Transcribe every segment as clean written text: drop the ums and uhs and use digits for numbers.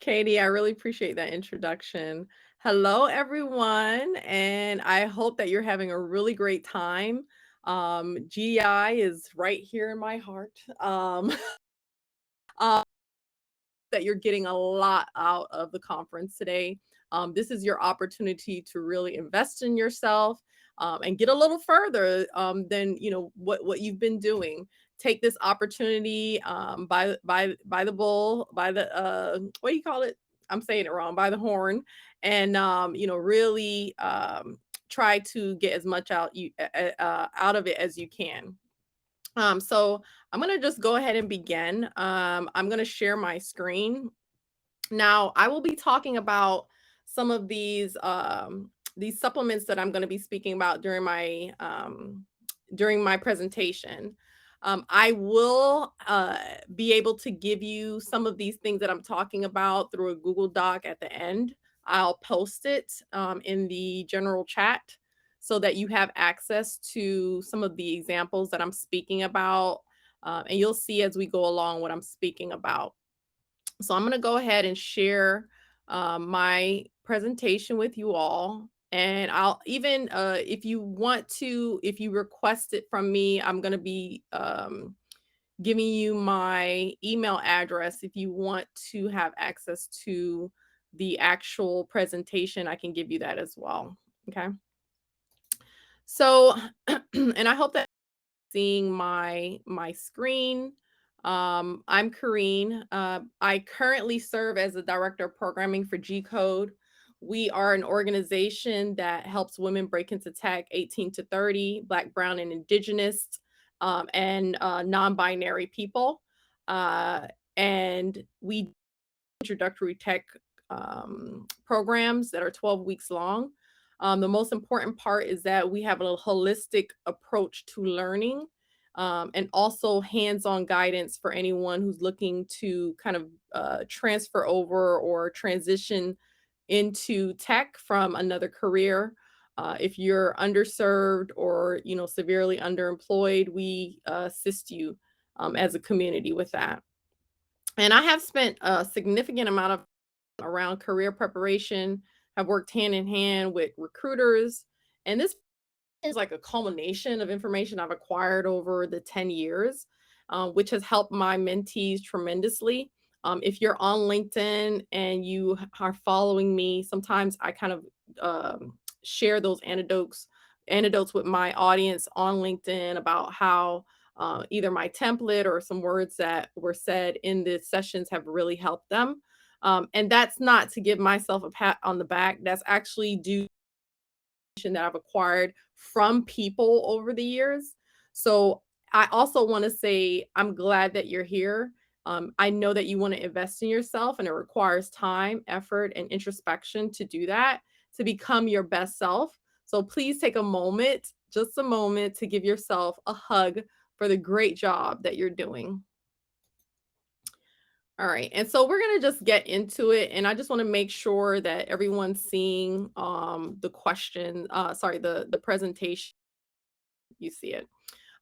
Katie, I really appreciate that introduction. Hello, everyone, and I hope that you're having a really great time. GDI is right here in my heart. uh, that you're getting a lot out of the conference today. This is your opportunity to really invest in yourself and get a little further than what you've been doing. Take this opportunity by the bull, by the what do you call it? I'm saying it wrong, by the horn, and really try to get as much out of it as you can. So I'm gonna just go ahead and begin. I'm gonna share my screen now. I will be talking about some of these supplements that I'm going to be speaking about during my presentation. I will be able to give you some of these things that I'm talking about through a Google Doc at the end. I'll post it in the general chat so that you have access to some of the examples that I'm speaking about. And you'll see as we go along what I'm speaking about. So I'm going to go ahead and share my presentation with you all. And I'll even, if you want to, if you request it from me, I'm going to be giving you my email address. If you want to have access to the actual presentation, I can give you that as well. Okay. So, and I hope that seeing my screen. I'm Kareen. I currently serve as the director of programming for G Code. We are an organization that helps women break into tech 18 to 30, Black, Brown, and Indigenous, and non-binary people. Uh, and we introductory tech programs that are 12 weeks long. The most important part is that we have a holistic approach to learning and also hands on guidance for anyone who's looking to kind of transfer over or transition into tech from another career. If you're underserved or severely underemployed, we assist you as a community with that. And I have spent a significant amount of around career preparation, have worked hand in hand with recruiters, and this is like a culmination of information I've acquired over the 10 years, which has helped my mentees tremendously. If you're on LinkedIn and you are following me, sometimes I kind of share those anecdotes with my audience on LinkedIn about how either my template or some words that were said in the sessions have really helped them. And that's not to give myself a pat on the back. That's actually due that I've acquired from people over the years. So I also want to say I'm glad that you're here. I know that you want to invest in yourself, and it requires time, effort, and introspection to do that, to become your best self. So please take a moment, just a moment, to give yourself a hug for the great job that you're doing. All right. And so we're going to just get into it. And I just want to make sure that everyone's seeing the question, sorry, the presentation. You see it.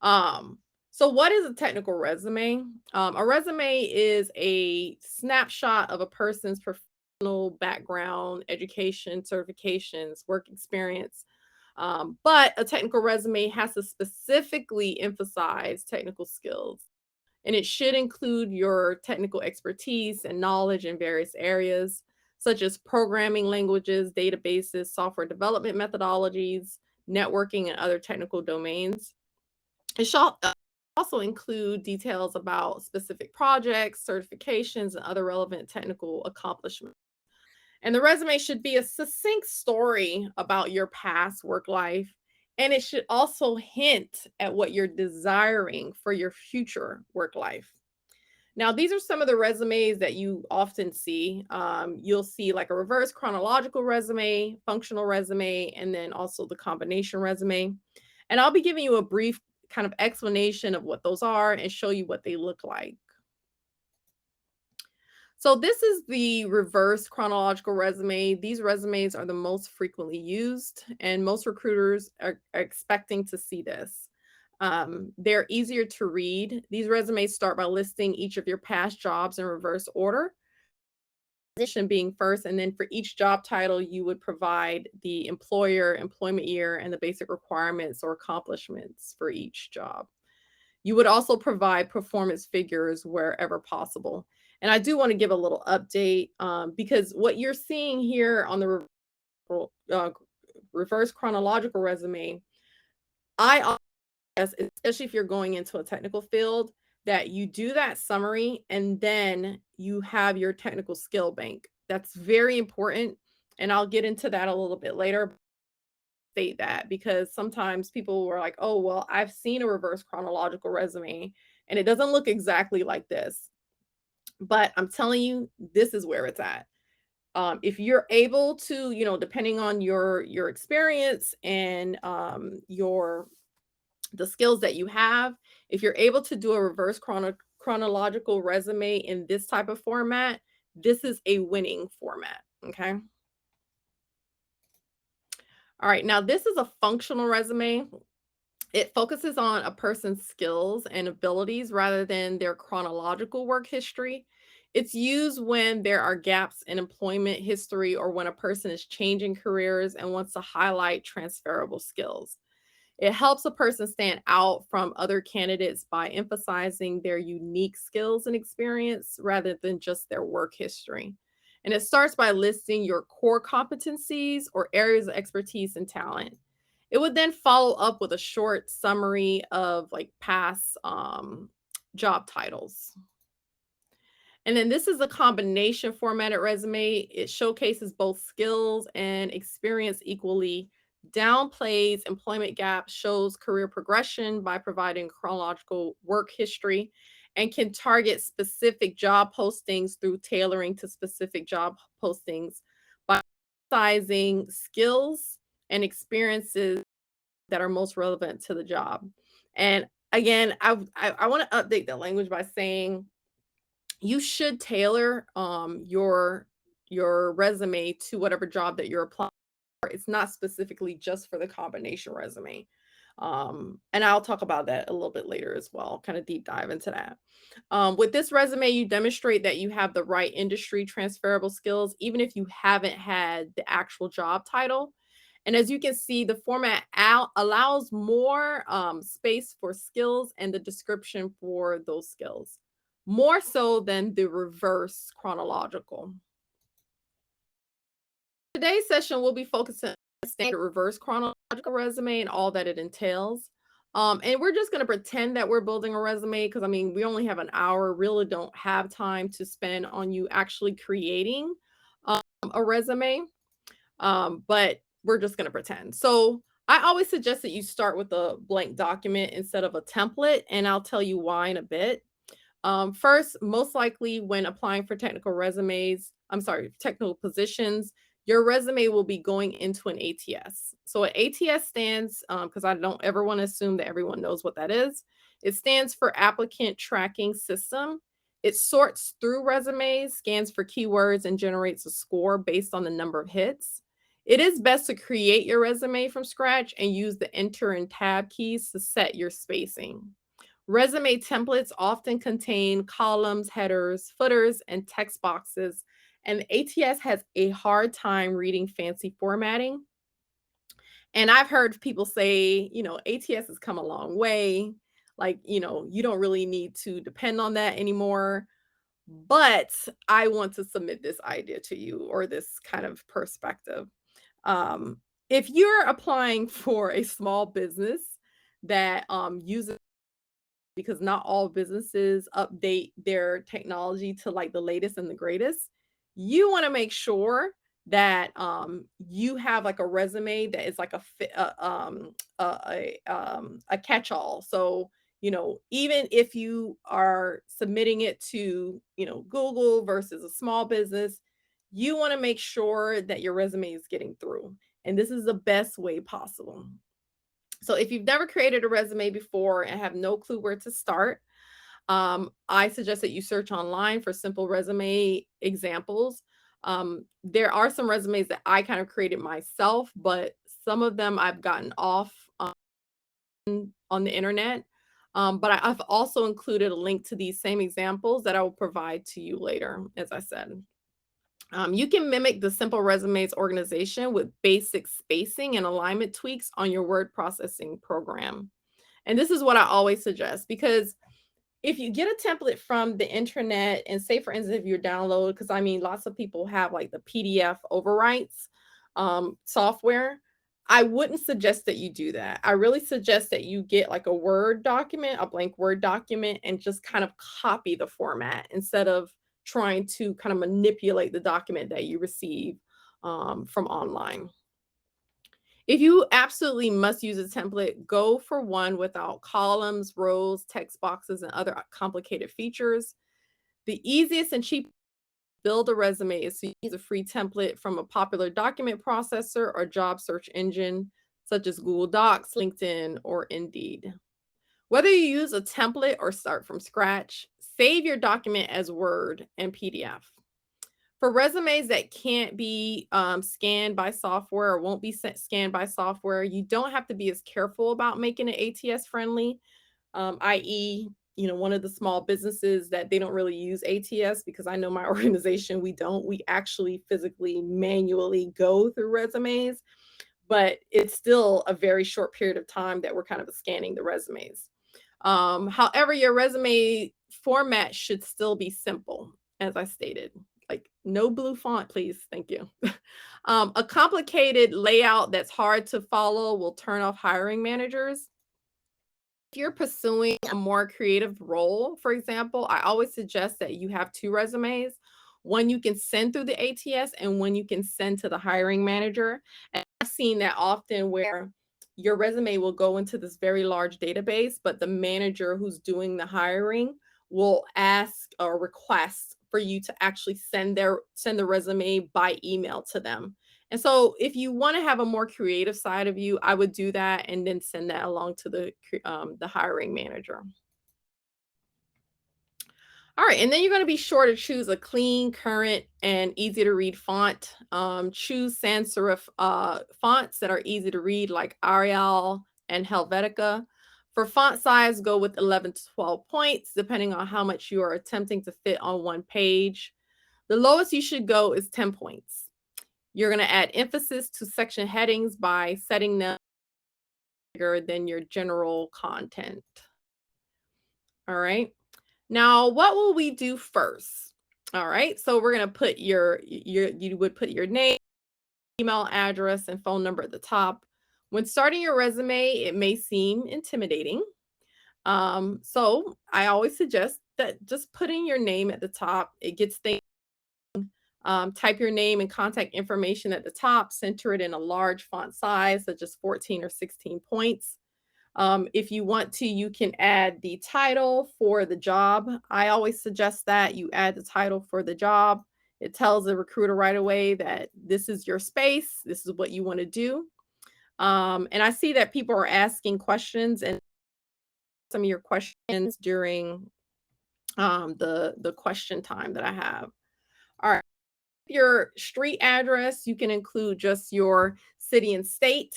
Um, so what is a technical resume? A resume is a snapshot of a person's professional background, education, certifications, work experience. But a technical resume has to specifically emphasize technical skills, and it should include your technical expertise and knowledge in various areas, such as programming languages, databases, software development methodologies, networking, and other technical domains. It should also include details about specific projects, certifications, and other relevant technical accomplishments. And the resume should be a succinct story about your past work life. And it should also hint at what you're desiring for your future work life. Now, these are some of the resumes that you often see. You'll see like a reverse chronological resume, functional resume, and then also the combination resume. And I'll be giving you a brief kind of explanation of what those are and show you what they look like. So this is the reverse chronological resume. These resumes are the most frequently used, and most recruiters are expecting to see this. They're easier to read. These resumes start by listing each of your past jobs in reverse order. position being first, and then for each job title, you would provide the employer, employment year, and the basic requirements or accomplishments for each job. You would also provide performance figures wherever possible. And I do want to give a little update because what you're seeing here on the uh, reverse chronological resume, I Yes, especially if you're going into a technical field, that you do that summary and then you have your technical skill bank. That's very important, and I'll get into that a little bit later. State that because sometimes people were like, "Oh, well, I've seen a reverse chronological resume and it doesn't look exactly like this." But I'm telling you, this is where it's at. If you're able to, depending on your experience and your the skills that you have, if you're able to do a reverse chronological resume in this type of format, this is a winning format. Okay. All right. Now, this is a functional resume. It focuses on a person's skills and abilities rather than their chronological work history. It's used when there are gaps in employment history or when a person is changing careers and wants to highlight transferable skills. It helps a person stand out from other candidates by emphasizing their unique skills and experience rather than just their work history. And it starts by listing your core competencies or areas of expertise and talent. It would then follow up with a short summary of like past job titles. And then this is a combination formatted resume. It showcases both skills and experience equally, downplays employment gaps, shows career progression by providing chronological work history, and can target specific job postings through tailoring to specific job postings by emphasizing skills and experiences that are most relevant to the job. And again, I want to update the language by saying you should tailor your resume to whatever job that you're applying for. It's not specifically just for the combination resume. And I'll talk about that a little bit later as well, kind of deep dive into that. With this resume, you demonstrate that you have the right industry transferable skills, even if you haven't had the actual job title. And as you can see, the format allows more space for skills and the description for those skills, more so than the reverse chronological. Today's session will be focusing on the standard reverse chronological resume and all that it entails. And we're just going to pretend that we're building a resume because I mean, we only have an hour, really don't have time to spend on you actually creating a resume. But we're just going to pretend. So I always suggest that you start with a blank document instead of a template, and I'll tell you why in a bit. First, most likely when applying for technical positions, your resume will be going into an ATS. So an ATS stands, because I don't ever want to assume that everyone knows what that is. It stands for Applicant Tracking System. It sorts through resumes, scans for keywords, and generates a score based on the number of hits. It is best to create your resume from scratch and use the Enter and Tab keys to set your spacing. Resume templates often contain columns, headers, footers, and text boxes, and the ATS has a hard time reading fancy formatting. And I've heard people say, ATS has come a long way. Like, you don't really need to depend on that anymore. But I want to submit this idea to you or this kind of perspective. If you're applying for a small business that uses because not all businesses update their technology to like the latest and the greatest. You want to make sure that you have like a resume that is like a catch-all. So even if you are submitting it to Google versus a small business, you want to make sure that your resume is getting through, and this is the best way possible. So if you've never created a resume before and have no clue where to start, I suggest that you search online for simple resume examples. There are some resumes that I kind of created myself, but some of them I've gotten off on the internet. But I've also included a link to these same examples that I will provide to you later, as I said. You can mimic the simple resumes organization with basic spacing and alignment tweaks on your word processing program. And this is what I always suggest, because if you get a template from the internet, and say for instance if you download, because I mean lots of people have like the PDF overwrites software, I wouldn't suggest that you do that. I really suggest that you get like a Word document, a blank Word document, and just kind of copy the format instead of trying to kind of manipulate the document that you receive from online. If you absolutely must use a template, go for one without columns, rows, text boxes, and other complicated features. The easiest and cheapest to build a resume is to use a free template from a popular document processor or job search engine such as Google Docs, LinkedIn, or Indeed. Whether you use a template or start from scratch, save your document as Word and PDF. For resumes that can't be scanned by software or won't be scanned by software, you don't have to be as careful about making it ATS friendly, i.e., one of the small businesses that they don't really use ATS, because I know my organization, we don't. We actually physically manually go through resumes, but it's still a very short period of time that we're kind of scanning the resumes. However, your resume format should still be simple, as I stated. Like no blue font, please. Thank you. A complicated layout that's hard to follow will turn off hiring managers. If you're pursuing a more creative role, for example, I always suggest that you have two resumes. One you can send through the ATS and one you can send to the hiring manager. And I've seen that often where your resume will go into this very large database, but the manager who's doing the hiring will ask or request for you to actually send the resume by email to them. And so if you wanna have a more creative side of you, I would do that and then send that along to the hiring manager. Alright, and then you're gonna be sure to choose a clean, current, and easy to read font. Choose sans serif, fonts that are easy to read like Arial and Helvetica. For font size, go with 11 to 12 points, depending on how much you are attempting to fit on one page. The lowest you should go is 10 points. You're gonna add emphasis to section headings by setting them bigger than your general content. All right. Now, what will we do first? All right. So we're gonna put you would put your name, email address, and phone number at the top. When starting your resume, it may seem intimidating. So I always suggest that just putting your name at the top, it gets things. Type your name and contact information at the top, center it in a large font size, such as 14 or 16 points. If you want to, you can add the title for the job. I always suggest that you add the title for the job. It tells the recruiter right away that this is your space, this is what you want to do. And I see that people are asking questions, and some of your questions during the question time that I have. All right. Your street address, you can include just your city and state.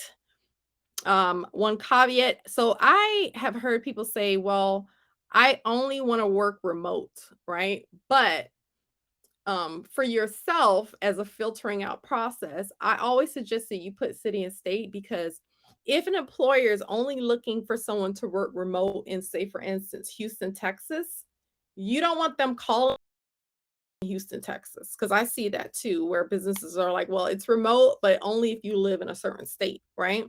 One caveat. So I have heard people say, well, I only want to work remote, right? But for yourself as a filtering out process, I always suggest that you put city and state, because if an employer is only looking for someone to work remote in, say, for instance, Houston, Texas, you don't want them calling Houston, Texas, because I see that too, where businesses are like, well, it's remote, but only if you live in a certain state, right?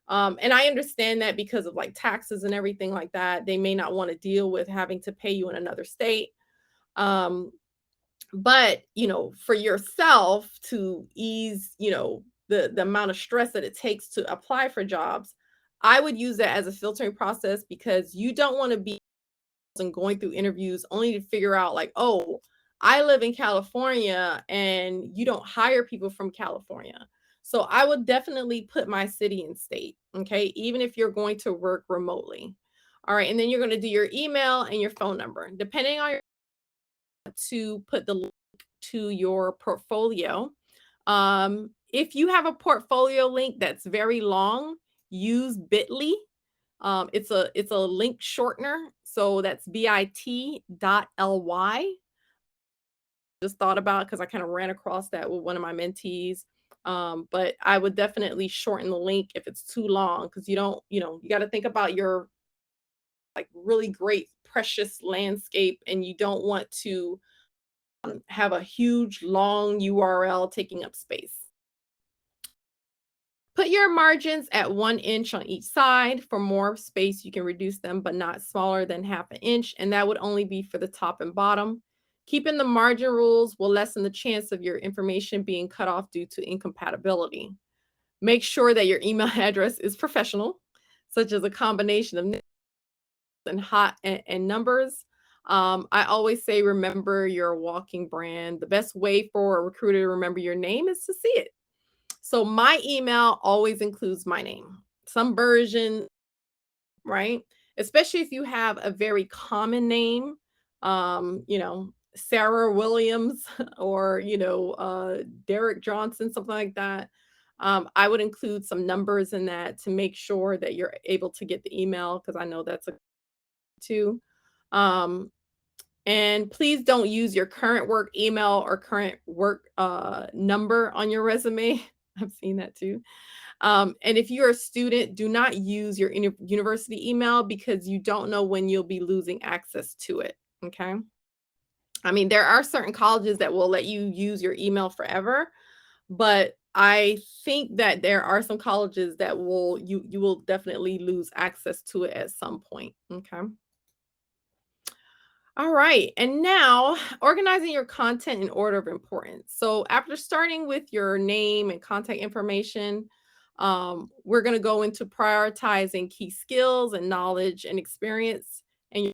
And I understand that because of like taxes and everything like that, they may not want to deal with having to pay you in another state. Um, but for yourself to ease, the amount of stress that it takes to apply for jobs, I would use that as a filtering process, because you don't want to be and going through interviews only to figure out like, oh, I live in California and you don't hire people from California. So I would definitely put my city and state, okay, even if you're going to work remotely. All right, and then you're going to do your email and your phone number, depending on your to put the link to your portfolio. If you have a portfolio link that's very long, use Bitly. It's a link shortener, so that's bit.ly. just thought about because I kind of ran across that with one of my mentees. But I would definitely shorten the link if it's too long because you don't, you got to think about your like really great, precious landscape and you don't want to have a huge, long URL taking up space. Put your margins at 1 inch on each side. For more space, you can reduce them, but not smaller than half an inch. And that would only be for the top and bottom. Keeping the margin rules will lessen the chance of your information being cut off due to incompatibility. Make sure that your email address is professional, such as a combination of and hot and numbers. I always say, remember your walking brand. The best way for a recruiter to remember your name is to see it. So my email always includes my name, some version, right? Especially if you have a very common name, Sarah Williams or, Derek Johnson, something like that. I would include some numbers in that to make sure that you're able to get the email because I know that's a too. Um, and please don't use your current work email or current work number on your resume. I've seen that too. And if you're a student, do not use your university email because you don't know when you'll be losing access to it. Okay. I mean, there are certain colleges that will let you use your email forever, but I think that there are some colleges that you will definitely lose access to it at some point. Okay. All right. And now organizing your content in order of importance. So after starting with your name and contact information, we're going to go into prioritizing key skills and knowledge and experience and your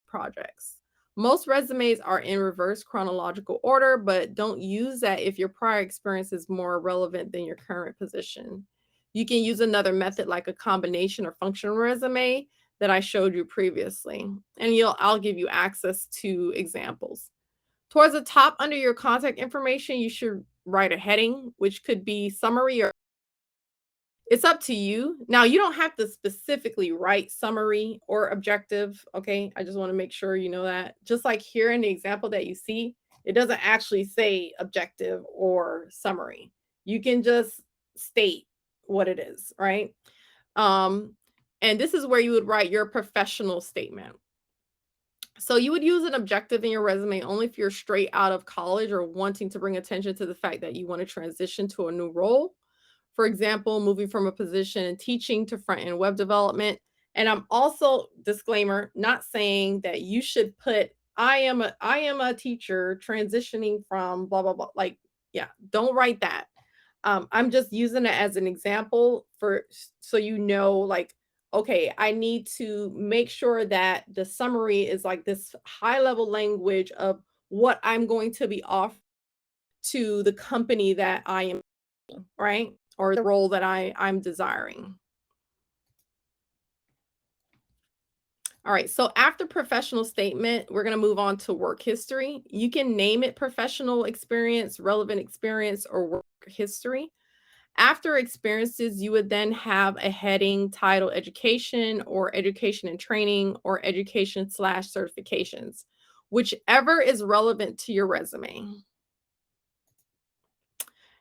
projects. Most resumes are in reverse chronological order, but don't use that if your prior experience is more relevant than your current position. You can use another method like a combination or functional resume that I showed you previously, and I'll give you access to examples. Towards the top under your contact information, you should write a heading, which could be summary or it's up to you. Now, you don't have to specifically write summary or objective, okay? I just wanna make sure you know that. Just like here in the example that you see, it doesn't actually say objective or summary. You can just state what it is, right? Um, and this is where you would write your professional statement. So you would use an objective in your resume only if you're straight out of college or wanting to bring attention to the fact that you want to transition to a new role. For example, moving from a position in teaching to front end web development. And I'm also disclaimer, not saying that you should put I am a teacher transitioning from blah blah blah. Like, yeah, don't write that. I'm just using it as an example so like, okay, I need to make sure that the summary is like this high level language of what I'm going to be off to the company that I am, right? Or the role that I'm desiring. All right, so after professional statement, we're going to move on to work history. You can name it professional experience, relevant experience, or work history. After experiences, you would then have a heading titled education or education and training or education slash certifications, whichever is relevant to your resume.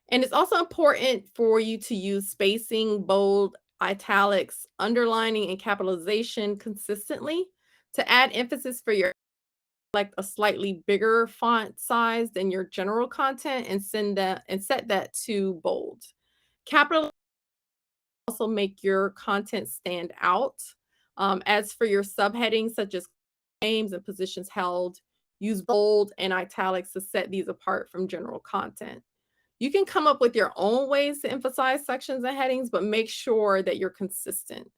And it's also important for you to use spacing, bold, italics, underlining, and capitalization consistently to add emphasis for your like a slightly bigger font size than your general content and set that to bold. Capital also make your content stand out. As for your subheadings, such as names and positions held, use bold and italics to set these apart from general content. You can come up with your own ways to emphasize sections and headings, but make sure that you're consistent.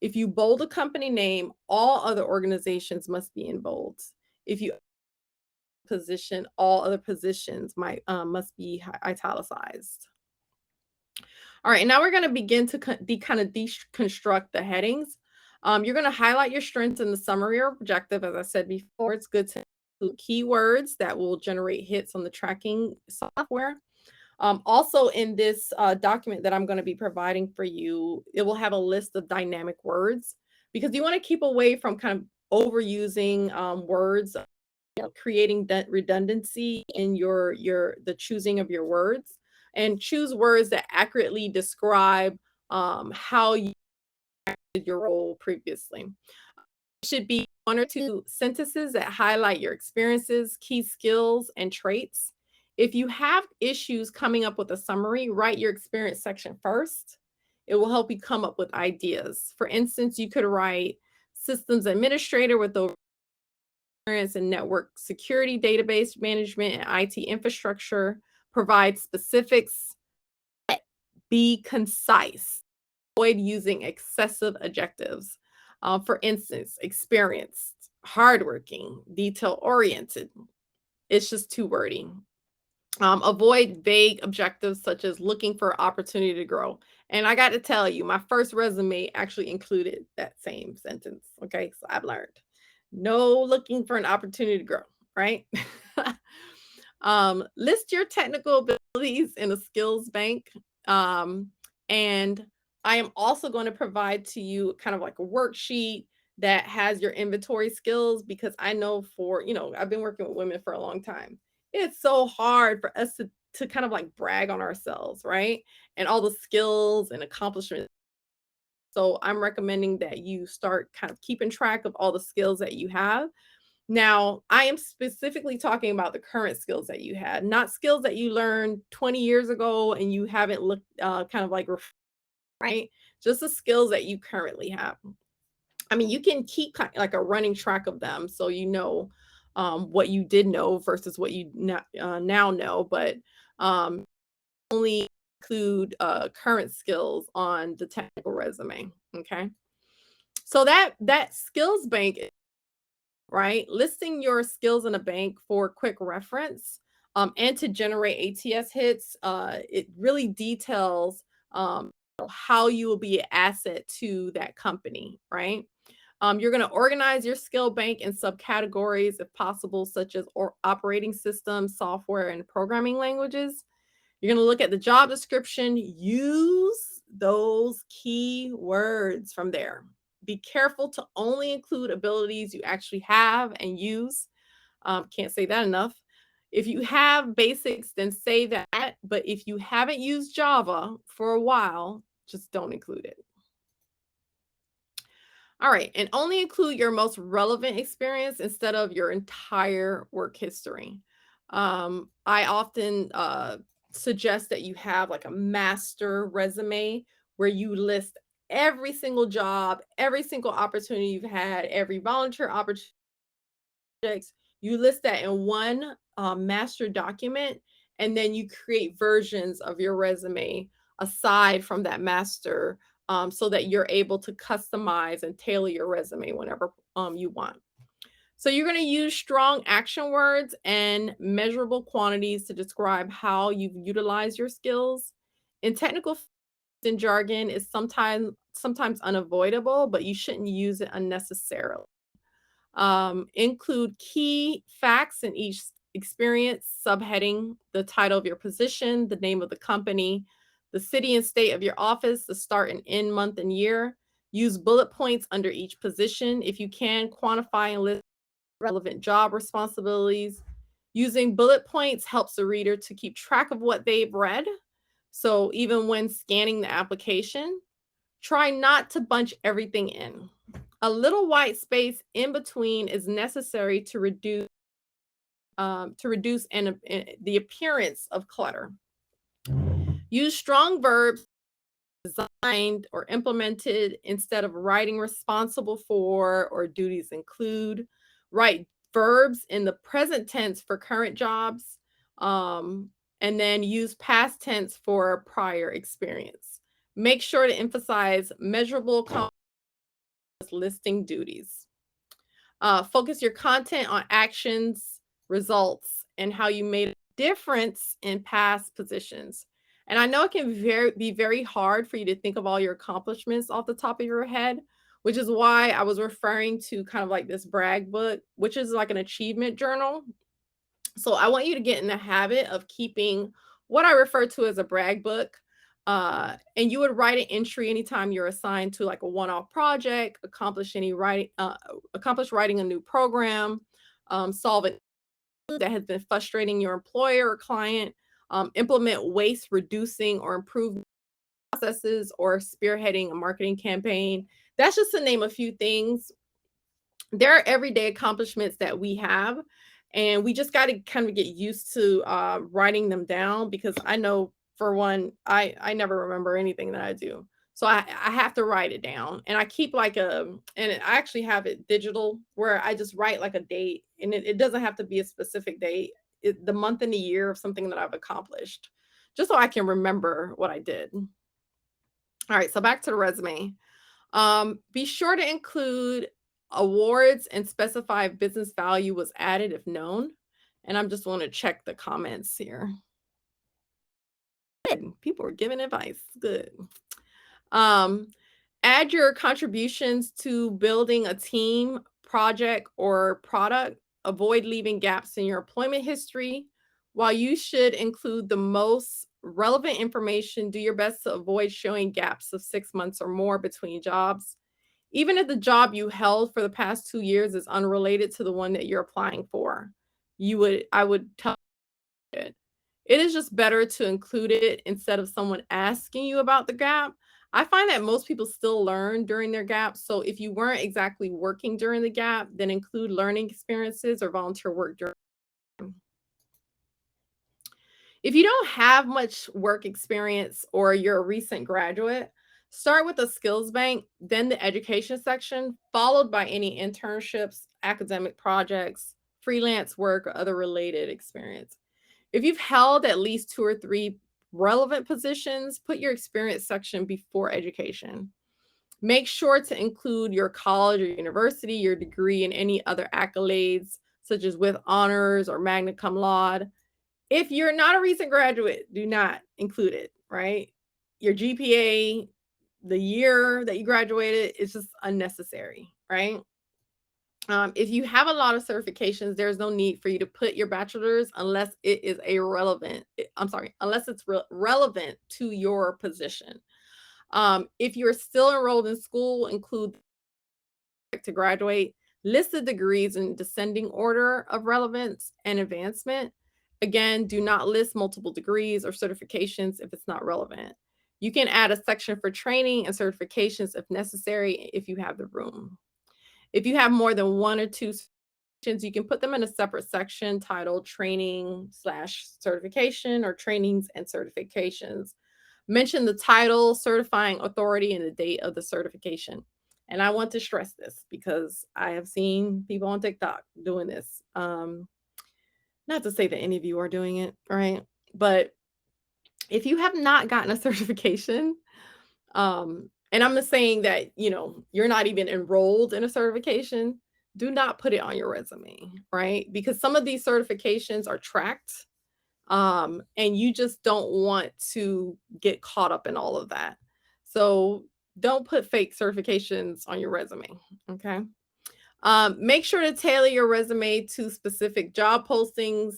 If you bold a company name, all other organizations must be in bold. If you position, all other positions must be italicized. All right, now we're going to begin to kind of deconstruct the headings. You're going to highlight your strengths in the summary or objective. As I said before, it's good to include keywords that will generate hits on the tracking software. Also, in this document that I'm going to be providing for you, it will have a list of dynamic words because you want to keep away from kind of overusing words creating that redundancy in your the choosing of your words, and choose words that accurately describe how you did your role previously. Should be one or two sentences that highlight your experiences, key skills, and traits. If you have issues coming up with a summary, write your experience section first. It will help you come up with ideas. For instance, you could write systems administrator with over experience in network security, database management, and IT infrastructure. Provide specifics. Be concise. Avoid using excessive adjectives. For instance, experienced, hardworking, detail oriented. It's just too wordy. Avoid vague objectives such as looking for opportunity to grow. And I got to tell you, my first resume actually included that same sentence. Okay, so I've learned no looking for an opportunity to grow, right? List your technical abilities in a skills bank. Um, and I am also going to provide to you kind of like a worksheet that has your inventory skills, because I know I've been working with women for a long time. It's so hard for us to kind of like brag on ourselves, right? And all the skills and accomplishments. So I'm recommending that you start kind of keeping track of all the skills that you have. Now, I am specifically talking about the current skills that you had, not skills that you learned 20 years ago and you haven't looked kind of like right? Just the skills that you currently have. I mean, you can keep like a running track of them so you know what you did know versus what you now know, but um, only include current skills on the technical resume. Okay, so that skills bank, right? Listing your skills in a bank for quick reference and to generate ATS hits. It really details how you will be an asset to that company, right? You're going to organize your skill bank in subcategories if possible, such as operating systems, software, and programming languages. You're going to look at the job description, use those key words from there. Be careful to only include abilities you actually have and use. Can't say that enough. If you have basics, then say that. But if you haven't used Java for a while, just don't include it. All right, and only include your most relevant experience instead of your entire work history. I often suggest that you have like a master resume where you list every single job, every single opportunity you've had, every volunteer opportunity. You list that in one master document, and then you create versions of your resume aside from that master, so that you're able to customize and tailor your resume whenever you want. So you're going to use strong action words and measurable quantities to describe how you've utilized your skills. In technical and jargon is sometimes unavoidable, but you shouldn't use it unnecessarily. Include key facts in each experience, subheading, the title of your position, the name of the company, the city and state of your office, the start and end month and year. Use bullet points under each position. If you can, quantify and list relevant job responsibilities. Using bullet points helps the reader to keep track of what they've read. So even when scanning the application, try not to bunch everything in. A little white space in between is necessary to reduce the appearance of clutter. Use strong verbs designed or implemented instead of writing responsible for or duties include. Write verbs in the present tense for current jobs, and then use past tense for prior experience. Make sure to emphasize measurable listing duties. Focus your content on actions, results, and how you made a difference in past positions. And I know it can be very hard for you to think of all your accomplishments off the top of your head, which is why I was referring to kind of like this brag book, which is like an achievement journal. So I want you to get in the habit of keeping what I refer to as a brag book. And you would write an entry anytime you're assigned to like a one-off project, accomplish writing a new program, solve it that has been frustrating your employer or client, implement waste reducing or improvement processes, or spearheading a marketing campaign. That's just to name a few things. There are everyday accomplishments that we have, and we just got to kind of get used to writing them down, because I know, for one, I never remember anything that I do. So I have to write it down, and I keep like a, and I actually have it digital where I just write like a date, and it doesn't have to be a specific date, the month and the year of something that I've accomplished, just so I can remember what I did. All right, so back to the resume. Be sure to include awards and specify if business value was added if known. And I'm just want to check the comments here. Good. People are giving advice. Good. Um, Add your contributions to building a team, project, or product. Avoid leaving gaps in your employment history. While you should include the most relevant information, do your best to avoid showing gaps of 6 months or more between jobs. Even if the job you held for the past 2 years is unrelated to the one that you're applying for, I would tell it. It is just better to include it instead of someone asking you about the gap. I find that most people still learn during their gap, so if you weren't exactly working during the gap, then include learning experiences or volunteer work during. If you don't have much work experience or you're a recent graduate, start with the skills bank, then the education section, followed by any internships, academic projects, freelance work, or other related experience. If you've held at least 2 or 3 relevant positions, put your experience section before education. Make sure to include your college or university, your degree, and any other accolades, such as with honors or magna cum laude. If you're not a recent graduate, do not include it, right? Your GPA, the year that you graduated, is just unnecessary, right? If you have a lot of certifications, there's no need for you to put your bachelor's unless it is unless it's relevant to your position. If you're still enrolled in school, include to graduate, list the degrees in descending order of relevance and advancement. Again, do not list multiple degrees or certifications if it's not relevant. You can add a section for training and certifications if necessary if you have the room. If you have more than 1 or 2 certifications, you can put them in a separate section titled training slash certification or trainings and certifications. Mention the title, certifying authority, and the date of the certification. And I want to stress this because I have seen people on TikTok doing this. Not to say that any of you are doing it, right? But if you have not gotten a certification, and I'm not saying that, you're not even enrolled in a certification, do not put it on your resume, right? Because some of these certifications are tracked, and you just don't want to get caught up in all of that. So don't put fake certifications on your resume, okay? Make sure to tailor your resume to specific job postings.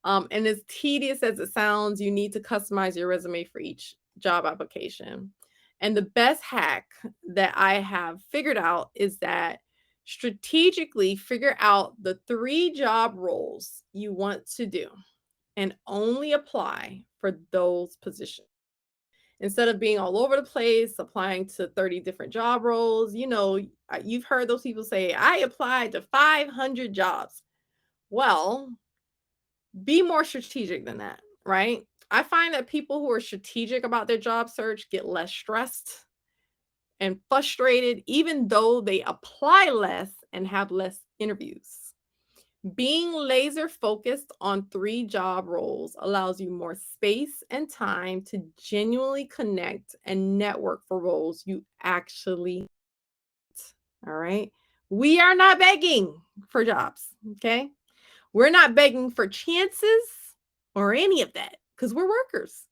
And as tedious as it sounds, you need to customize your resume for each job application. And the best hack that I have figured out is that strategically figure out the 3 job roles you want to do and only apply for those positions. Instead of being all over the place, applying to 30 different job roles, you've heard those people say, I applied to 500 jobs. Well, be more strategic than that, right? I find that people who are strategic about their job search get less stressed and frustrated, even though they apply less and have less interviews. Being laser focused on 3 job roles allows you more space and time to genuinely connect and network for roles you actually want. All right. We are not begging for jobs. Okay. We're not begging for chances or any of that because we're workers.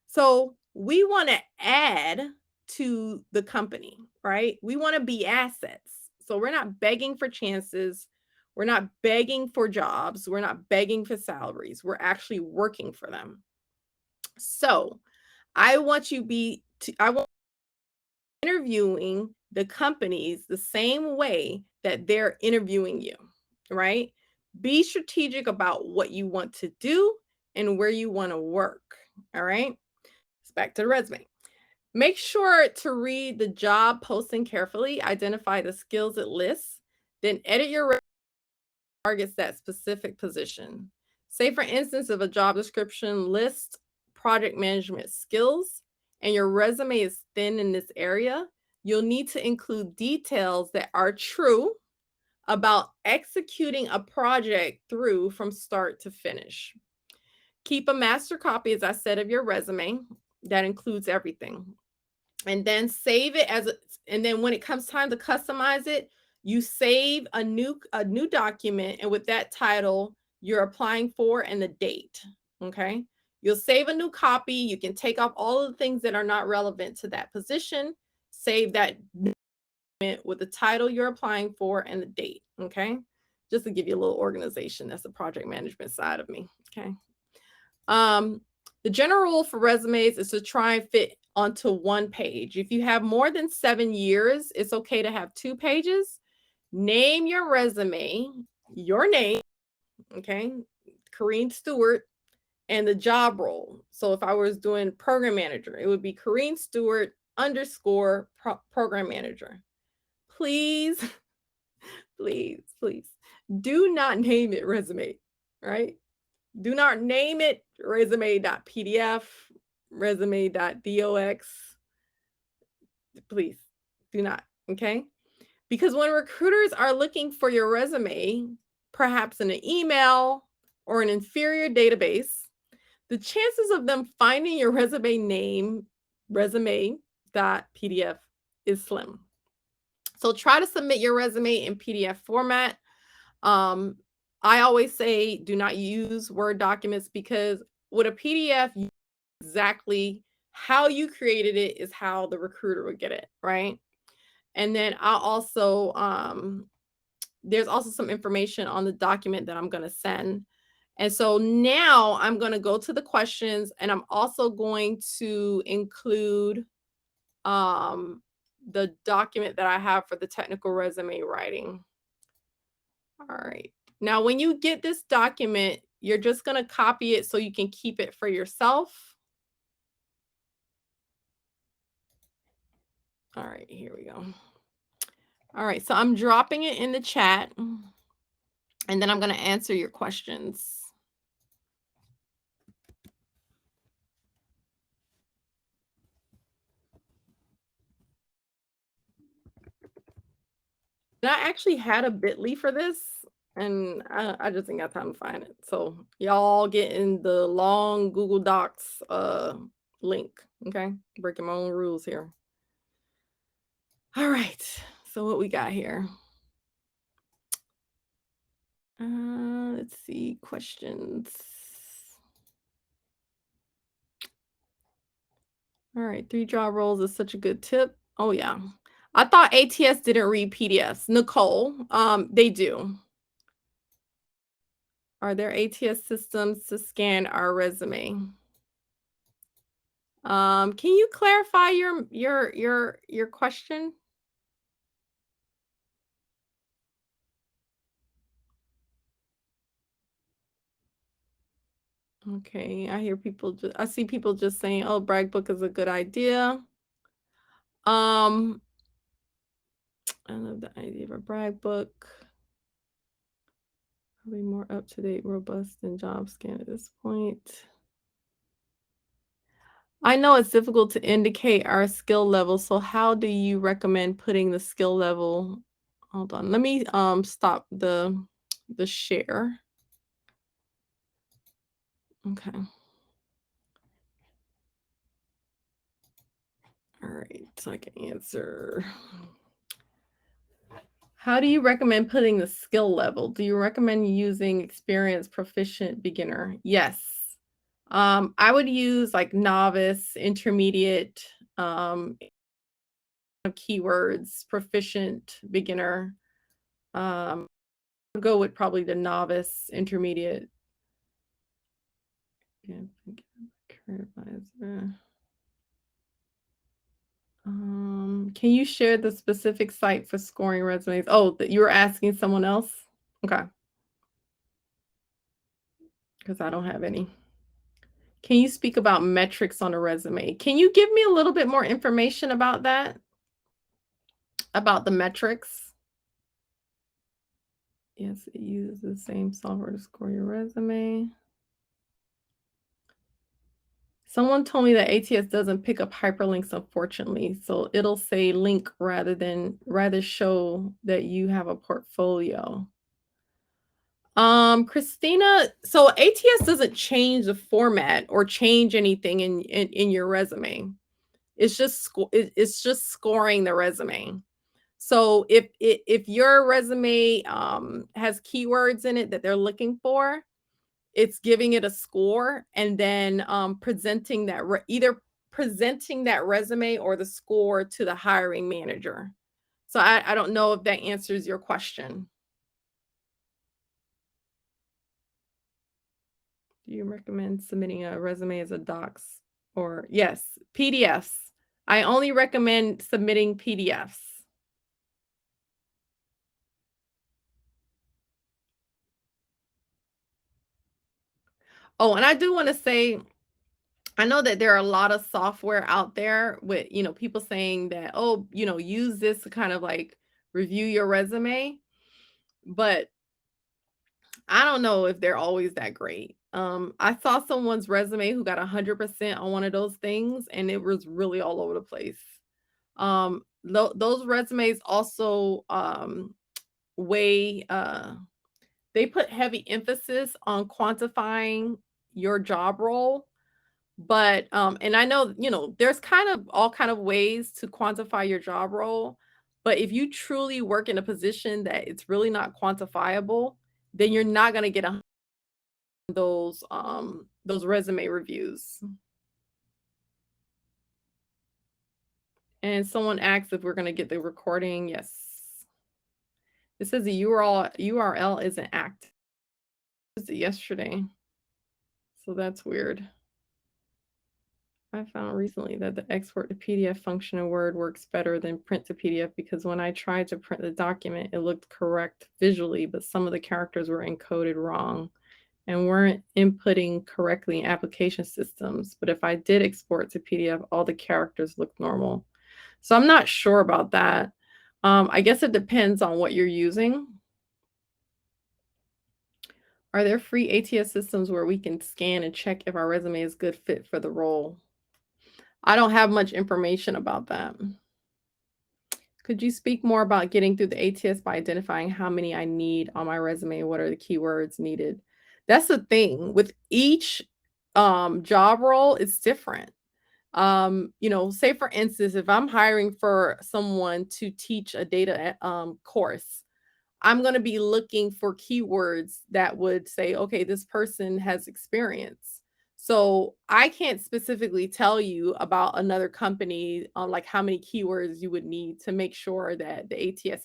So we want to add to the company, right? We want to be assets. So we're not begging for chances. We're not begging for jobs. We're not begging for salaries. We're actually working for them. So I want interviewing the companies the same way that they're interviewing you, right? Be strategic about what you want to do and where you want to work. All right. It's back to the resume. Make sure to read the job posting carefully, identify the skills it lists, then edit your targets that specific position. Say, for instance, if a job description lists project management skills and your resume is thin in this area, you'll need to include details that are true about executing a project through from start to finish. Keep a master copy, as I said, of your resume that includes everything. And then save it as a, and then when it comes time to customize it, you save a new document, and with that title you're applying for and the date. Okay. You'll save a new copy. You can take off all of the things that are not relevant to that position. Save that with the title you're applying for and the date. Okay. Just to give you a little organization. That's the project management side of me. Okay. Um, the general rule for resumes is to try and fit onto one page. If you have more than 7 years, it's okay to have 2 pages. Name your resume, your name, okay, Corrine Stewart, and the job role. So if I was doing program manager, it would be Corrine Stewart underscore program manager. Please, please do not name it resume, right? Do not name it resume.pdf, resume.dox. Please do not. Okay. Because when recruiters are looking for your resume, perhaps in an email or an inferior database, the chances of them finding your resume name, resume.pdf, is slim. So try to submit your resume in PDF format. Um, I always say do not use Word documents, because with a PDF, exactly how you created it is how the recruiter would get it, right? And then I'll also there's also some information on the document that I'm going to send. And so now I'm going to go to the questions, and I'm also going to include um the document that I have for the technical resume writing. All right. Now, when you get this document, you're just going to copy it so you can keep it for yourself. All right, here we go. All right, so I'm dropping it in the chat, and then I'm going to answer your questions. And I actually had a bit.ly for this, and I just ain't got time to find it. So y'all get in the long Google Docs link. Okay, breaking my own rules here. All right, so what we got here? Let's see, questions. All right, 3 job roles is such a good tip. Oh yeah. I thought ATS didn't read PDFs. Nicole, they do. Are there ATS systems to scan our resume? Can you clarify your question? Okay, I see people just saying, "Oh, Bragbook is a good idea." Um, I love the idea of a Bragbook. Probably more up to date, robust than JobScan at this point. I know it's difficult to indicate our skill level, so how do you recommend putting the skill level? Hold on, let me stop the share. Okay. All right, so I can answer. How do you recommend putting the skill level? Do you recommend using experienced, proficient, beginner? Yes. I would use like novice, intermediate, keywords, proficient, beginner. Go with probably the novice, intermediate. Yeah, career advisor. Can you share the specific site for scoring resumes? Oh, that you were asking someone else? Okay. because I don't have any. Can you speak about metrics on a resume? Can you give me a little bit more information about that? About the metrics? Yes, it uses the same software to score your resume. Someone told me that ATS doesn't pick up hyperlinks, unfortunately, so it'll say link rather show that you have a portfolio. Christina, so ATS doesn't change the format or change anything in your resume. It's just scoring the resume. So if your resume has keywords in it that they're looking for, it's giving it a score and then presenting either presenting that resume or the score to the hiring manager. So I don't know if that answers your question. Do you recommend submitting a resume as a docs or yes, PDFs? I only recommend submitting PDFs. Oh, and I do want to say, I know that there are a lot of software out there with, people saying that, oh, use this to kind of like review your resume, but I don't know if they're always that great. I saw someone's resume who got 100% on one of those things, and it was really all over the place. Those resumes also weigh. They put heavy emphasis on quantifying your job role, but and I know there's kind of all kind of ways to quantify your job role, but if you truly work in a position that it's really not quantifiable, then you're not going to get those resume reviews. And someone asked if we're going to get the recording. Yes. It says the URL isn't active. It was yesterday. So that's weird. I found recently that the export to PDF function in Word works better than print to PDF because when I tried to print the document, it looked correct visually, but some of the characters were encoded wrong and weren't inputting correctly in application systems. But if I did export to PDF, all the characters looked normal. So I'm not sure about that. I guess it depends on what you're using. Are there free ATS systems where we can scan and check if our resume is good fit for the role? I don't have much information about that. Could you speak more about getting through the ATS by identifying how many I need on my resume and what are the keywords needed? That's the thing. With each job role, it's different. Say for instance, if I'm hiring for someone to teach a data course, I'm going to be looking for keywords that would say, okay, this person has experience. So I can't specifically tell you about another company on like how many keywords you would need to make sure that the ATS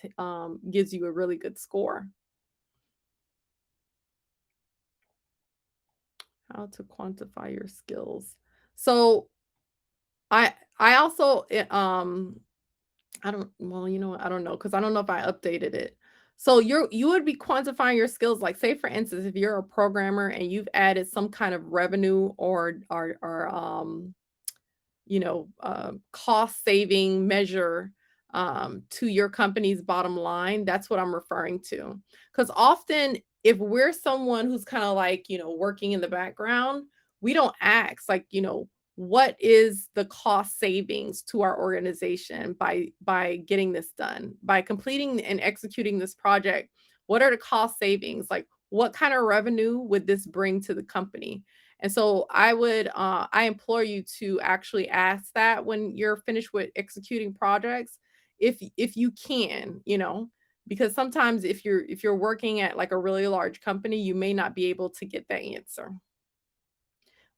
gives you a really good score. How to quantify your skills. So I also I don't well, you know what? I don't know because I don't know if I updated it. So you would be quantifying your skills, like say for instance, if you're a programmer and you've added some kind of revenue or cost saving measure to your company's bottom line, that's what I'm referring to. Because often, if we're someone who's kind of like, working in the background, we don't ask, like, what is the cost savings to our organization by getting this done, by completing and executing this project? What are the cost savings? Like, what kind of revenue would this bring to the company? And so I implore you to actually ask that when you're finished with executing projects, if you can, because sometimes if you're working at like a really large company, you may not be able to get that answer.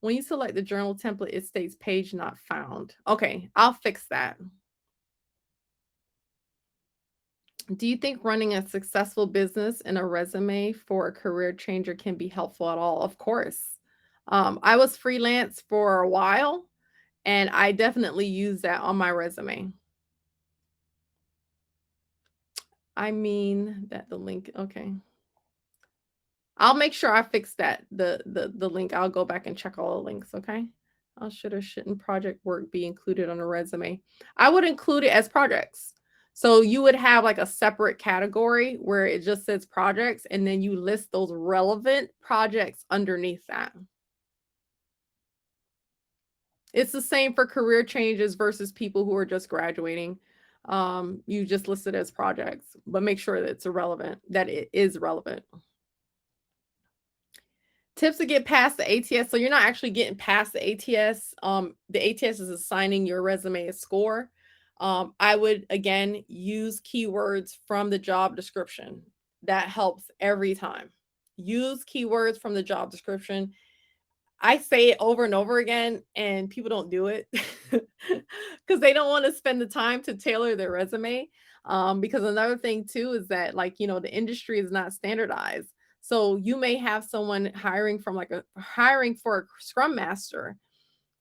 When you select the journal template, it states page not found. Okay, I'll fix that. Do you think running a successful business in a resume for a career changer can be helpful at all? Of course. I was freelance for a while, and I definitely use that on my resume. I mean that the link, okay. I'll make sure I fix that, the link. I'll go back and check all the links, okay? How should or shouldn't project work be included on a resume? I would include it as projects. So you would have like a separate category where it just says projects, and then you list those relevant projects underneath that. It's the same for career changes versus people who are just graduating. You just list it as projects, but make sure that it's irrelevant, that it is relevant. Tips to get past the ATS. So you're not actually getting past the ATS. The ATS is assigning your resume a score. I would again use keywords from the job description. That helps every time. Use keywords from the job description. I say it over and over again, and people don't do it because they don't want to spend the time to tailor their resume. Because another thing too is that, like, the industry is not standardized. So you may have someone hiring for a scrum master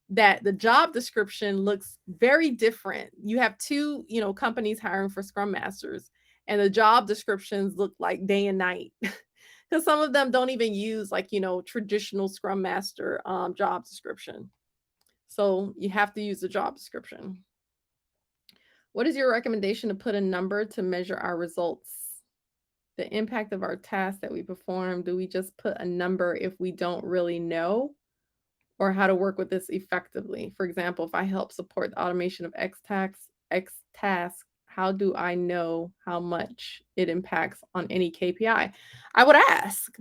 that the job description looks very different. You have two, companies hiring for scrum masters, and the job descriptions look like day and night. Because some of them don't even use, like, traditional scrum master job description. So you have to use the job description. What is your recommendation to put a number to measure our results? The impact of our task that we perform. Do we just put a number if we don't really know? Or how to work with this effectively? For example, if I help support the automation of X task, how do I know how much it impacts on any KPI? I would ask,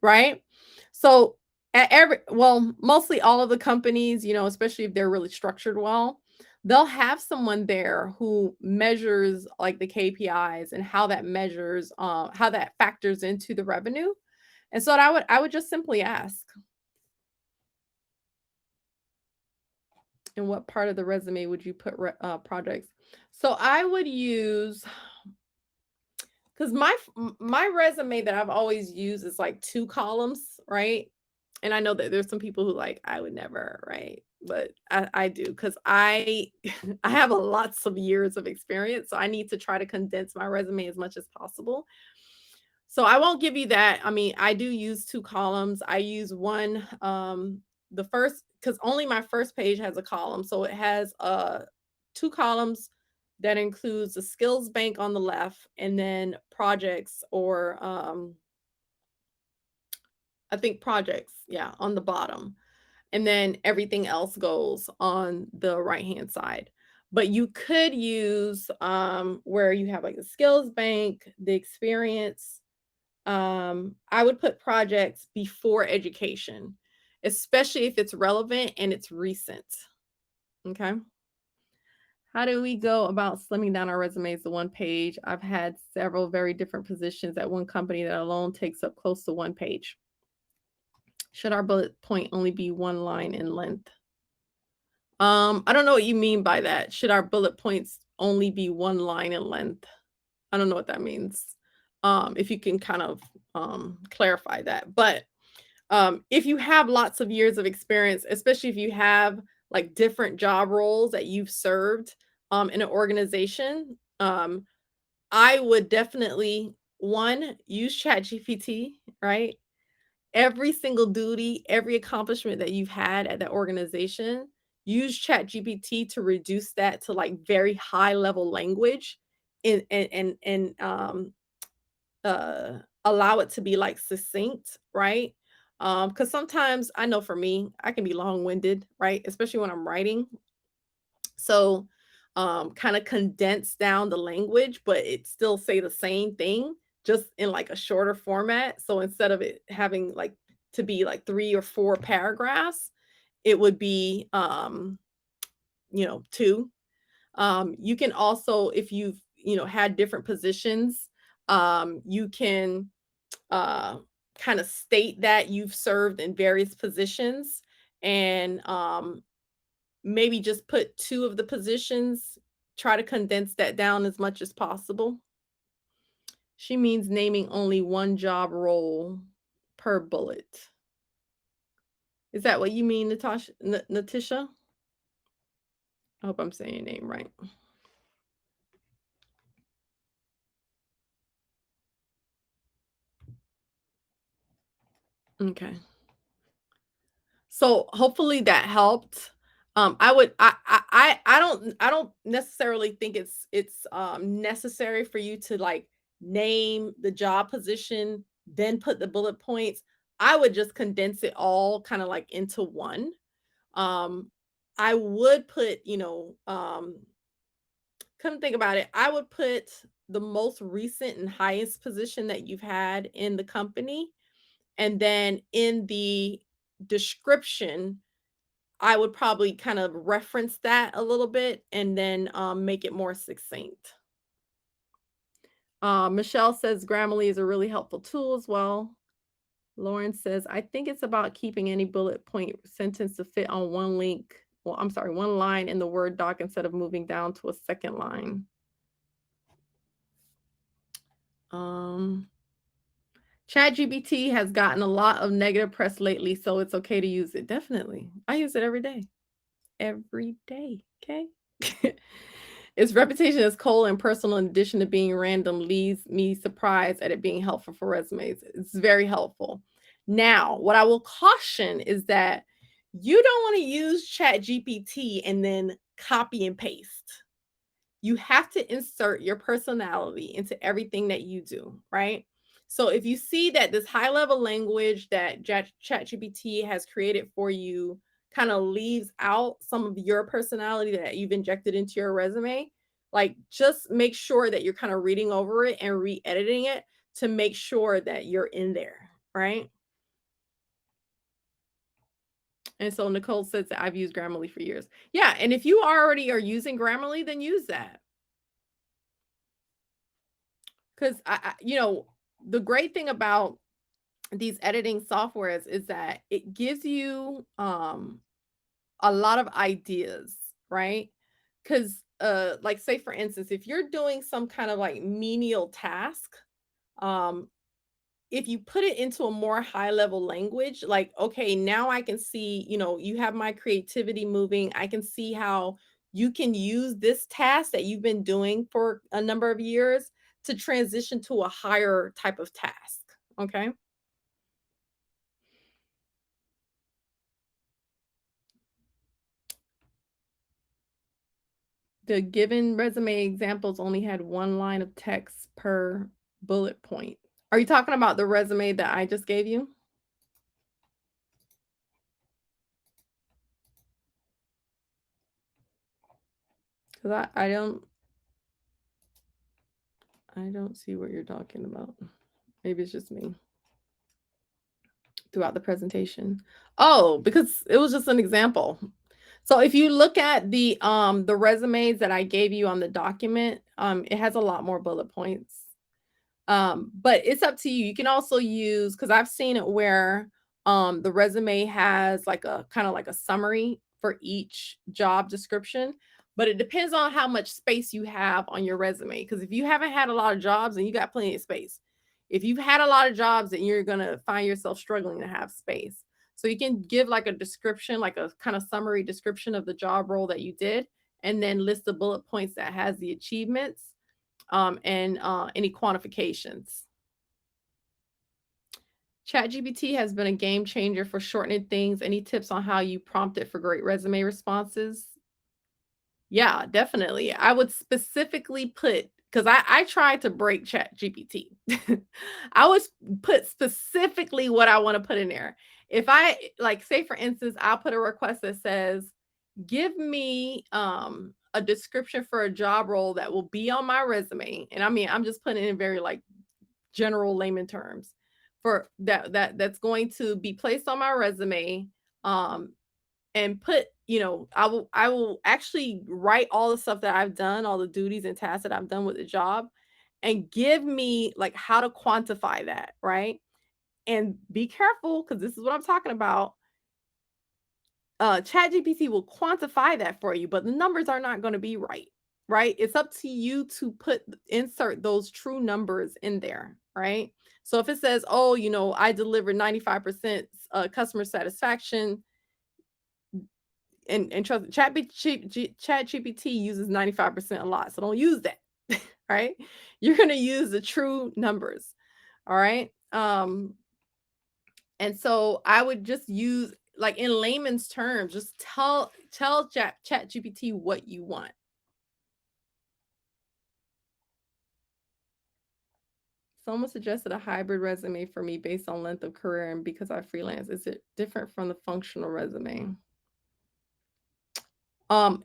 right? So mostly all of the companies, especially if they're really structured well, they'll have someone there who measures like the KPIs and how that factors into the revenue. And so I would just simply ask. In what part of the resume would you put projects? So I would use, because my resume that I've always used is like 2 columns, right? And I know that there's some people who like I would never, right? But I do because I I have a lots of years of experience, so I need to try to condense my resume as much as possible. So I won't give you that. I mean, I do use 2 columns. I use one, the first, because only my first page has a column. So it has 2 columns that includes the skills bank on the left and then projects or I think projects, yeah, on the bottom. And then everything else goes on the right hand side. But you could use where you have like the skills bank, the experience, I would put projects before education, especially if it's relevant and it's recent. Okay. How do we go about slimming down our resumes to one page? I've had several very different positions at one company that alone takes up close to one page. Should our bullet point only be one line in length? I don't know what you mean by that. Should our bullet points only be one line in length? I don't know what that means. If you can kind of clarify that. But if you have lots of years of experience, especially if you have like different job roles that you've served in an organization, I would definitely one use ChatGPT, right? Every single duty, every accomplishment that you've had at that organization, use ChatGPT to reduce that to like very high level language and allow it to be like succinct, right? Because sometimes I know for me, I can be long-winded, right? Especially when I'm writing. So kind of condense down the language, but it still say the same thing, just in like a shorter format. So instead of it having like to be like 3 or 4 paragraphs, it would be 2. You can also, if you've had different positions, you can uh, kind of state that you've served in various positions and maybe just put 2 of the positions. Try to condense that down as much as possible. She means naming only one job role per bullet. Is that what you mean, Natisha? I hope I'm saying your name right. Okay. So hopefully that helped. I would I don't necessarily think it's necessary for you to like name the job position, then put the bullet points. I would just condense it all kind of like into one. Um I would put, come think about it, I would put the most recent and highest position that you've had in the company, and then in the description I would probably kind of reference that a little bit and then make it more succinct. Michelle says Grammarly is a really helpful tool as well. Lauren says, I think it's about keeping any bullet point sentence to fit on one link. Well, I'm sorry, one line in the Word doc instead of moving down to a second line. Um, ChatGPT has gotten a lot of negative press lately, so it's okay to use it. Definitely. I use it every day. Every day. Okay. Its reputation as cold and personal, in addition to being random, leaves me surprised at it being helpful for resumes. It's very helpful. Now, what I will caution is that you don't want to use Chat GPT and then copy and paste. You have to insert your personality into everything that you do, right? So if you see that this high level language that ChatGPT has created for you kind of leaves out some of your personality that you've injected into your resume, like just make sure that you're kind of reading over it and re-editing it to make sure that you're in there, right? And so Nicole says that I've used Grammarly for years. Yeah, and if you already are using Grammarly, then use that. Because the great thing about these editing softwares is that it gives you a lot of ideas, right? Because like say for instance, if you're doing some kind of like menial task, um, if you put it into a more high level language, like, okay, now I can see, you have my creativity moving. I can see how you can use this task that you've been doing for a number of years to transition to a higher type of task. Okay. The given resume examples only had one line of text per bullet point. Are you talking about the resume that I just gave you? 'Cause I don't see what you're talking about. Maybe it's just me throughout the presentation. Oh, because it was just an example. So if you look at the resumes that I gave you on the document, it has a lot more bullet points. But it's up to you. You can also use, because I've seen it where the resume has like a kind of like a summary for each job description, but it depends on how much space you have on your resume. Because if you haven't had a lot of jobs, and you got plenty of space. If you've had a lot of jobs, then you're gonna find yourself struggling to have space. So you can give like a description, like a kind of summary description of the job role that you did, and then list the bullet points that has the achievements, and any quantifications. ChatGPT has been a game changer for shortening things. Any tips on how you prompt it for great resume responses? Yeah, definitely. I would specifically put, because I tried to break ChatGPT. I would put specifically what I want to put in there. If I like, say for instance, I'll put a request that says, give me a description for a job role that will be on my resume. And I mean, I'm just putting it in very like general layman terms, for that's going to be placed on my resume, um and put, I will actually write all the stuff that I've done, all the duties and tasks that I've done with the job, and give me like how to quantify that, right? And be careful, because this is what I'm talking about. ChatGPT will quantify that for you, but the numbers are not going to be right. Right? It's up to you to insert those true numbers in there, right? So if it says, "Oh, I delivered 95% customer satisfaction," and trust ChatGPT uses 95% a lot, so don't use that, right? You're going to use the true numbers, all right? And so I would just use, like, in layman's terms, just tell ChatGPT what you want. Someone suggested a hybrid resume for me based on length of career and because I freelance. Is it different from the functional resume?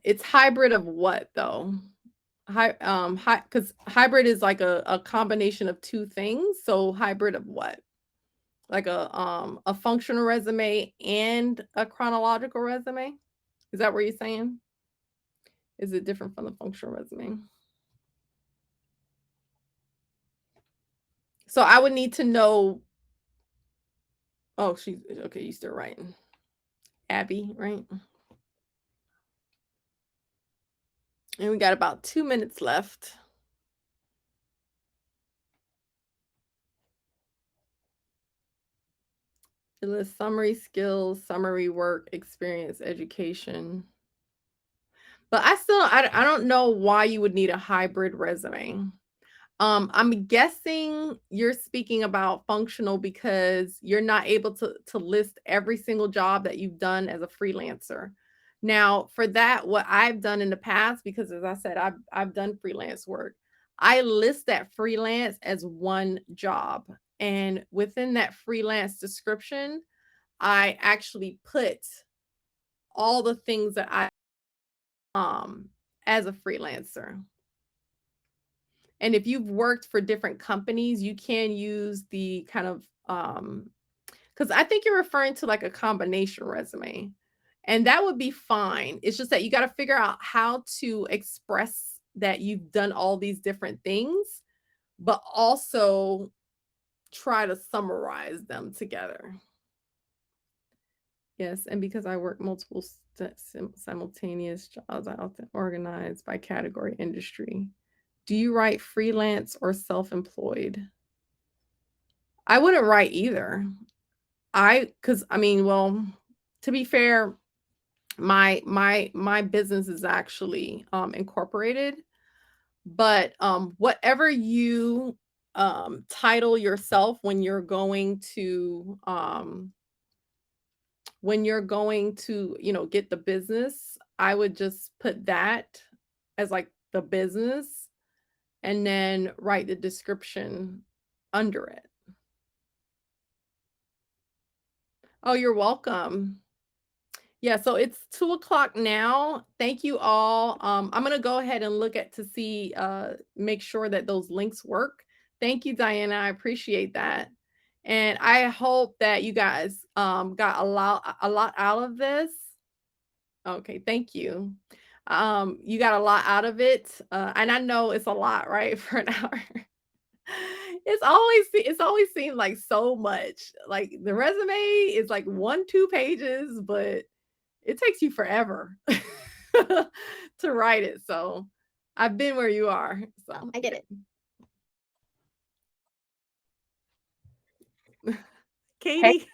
It's hybrid of what though? Because hybrid is like a combination of two things. So hybrid of what? Like a functional resume and a chronological resume? Is that what you're saying? Is it different from the functional resume? So I would need to know. Oh, she's okay. You still writing, Abby, right? And we got about 2 minutes left. It lists summary skills, summary work, experience, education. But I don't know why you would need a hybrid resume. I'm guessing you're speaking about functional because you're not able to list every single job that you've done as a freelancer. Now, for that, what I've done in the past, because as I said, I've done freelance work, I list that freelance as one job. And within that freelance description, I actually put all the things that I as a freelancer. And if you've worked for different companies, you can use the kind of because I think you're referring to like a combination resume. And that would be fine. It's just that you got to figure out how to express that you've done all these different things, but also try to summarize them together. Yes, and because I work multiple simultaneous jobs, I often organize by category industry. Do you write freelance or self-employed? I wouldn't write either. Because I mean, well, to be fair, my business is actually incorporated, but whatever you title yourself when you're going to, get the business, I would just put that as like the business and then write the description under it. Oh, you're welcome. Yeah, so it's 2 o'clock now. Thank you all. I'm gonna go ahead and look at to see, make sure that those links work. Thank you, Diana. I appreciate that. And I hope that you guys got a lot out of this. Okay, thank you. You got a lot out of it. And I know it's a lot, right? For an hour. It's always seemed like so much. Like the resume is like 1, 2 pages, but it takes you forever to write it. So I've been where you are. So I get it. Katie.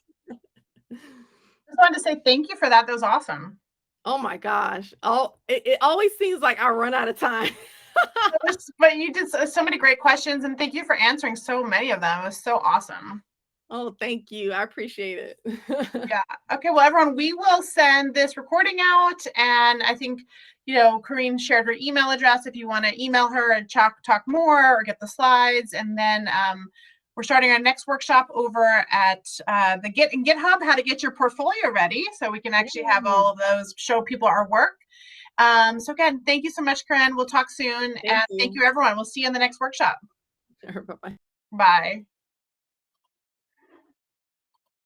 Just wanted to say thank you for that. That was awesome. Oh my gosh. Oh, it always seems like I run out of time. But you did so many great questions, and thank you for answering so many of them. It was so awesome. Oh, thank you. I appreciate it. Yeah. Okay. Well, everyone, we will send this recording out, and I think Corinne shared her email address if you want to email her and talk more or get the slides. And then we're starting our next workshop over at the GitHub, how to get your portfolio ready, so we can actually have all of those show people our work. So again, thank you so much, Corinne. We'll talk soon. Thank you, everyone. We'll see you in the next workshop. Bye-bye. Bye.